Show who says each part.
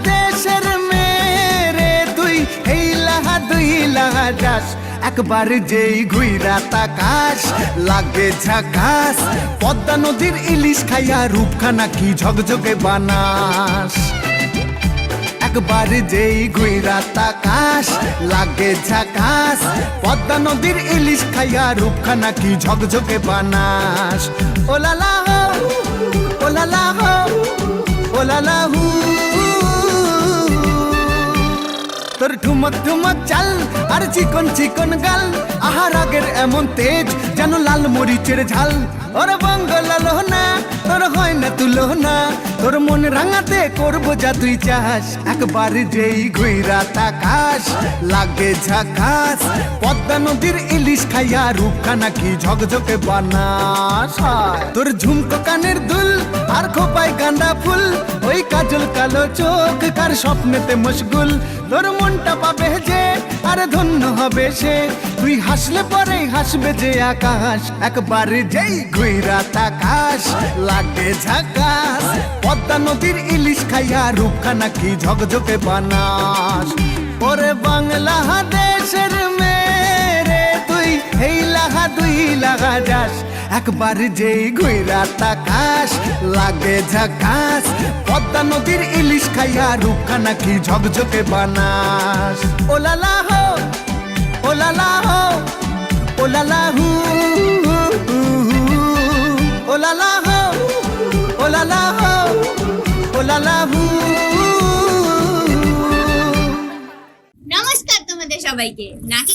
Speaker 1: দেশের মেরে তুই এই লাহা দুই লাহা যাস একবার যেই ঘুইরা তাকাস লাগে ঝাকাস পদ্মা নদীর ইলিশ খাইয়া রূপখানা কি ঝকঝকে বানাস একবার যেই ঘুইরা তাকাস লাগে ঝাকাস পদ্মা নদীর ইলিশ খাইয়া রূপখানা কি ঝকঝকে বানাস ওলালা হো ওলালা হো ওলালা হু তোর ঠুমক ঠুমক চাল আর চিকন চিকন গাল আহার আগের এমন তেজ যেন লাল মরিচের ঝাল ওর বঙ্গলাল না তোর হয় না তুলো না তোর মন রাঙাতে করবো যা তুই চাস একবার যেই ঘুইরা তাকাস লাগে ঝাকাস পদ্মা নদীর ইলিশ খাইয়া রূপখানা কি ঝকঝকে বানাস তোর ঝুমকো কানের দুল আর খোপায় গাঁদা ফুল ওই কাজল কালো চোখ কার স্বপ্নেতে মশগুল তোর মনটা পাবে যে আর ধন্য হবে সে তুই হাসলে পরে হাসবে যে আকাশ একবার যেই ঘুইরা তাকাস লাগে ঝাকাস পদ্মা নদীর ইলিশ খাইয়া রূপখানা কি ঝকঝকে বানাস ওরে বাংলা দেশের মেরে তুই এই লাহা দুই লাগা যাস একবার যেই ঘুইরা তাকাস লাগে ঝাকাস পদ্মা নদীর ইলিশ খাইয়া রূপখানা কি ঝকঝকে বানাস ওলালা হো ওলালা হো ওলালা হু ওলালা হো ওলালা হো ওলালা হু
Speaker 2: নমস্কার তোমাদের সবাইকে। নাকি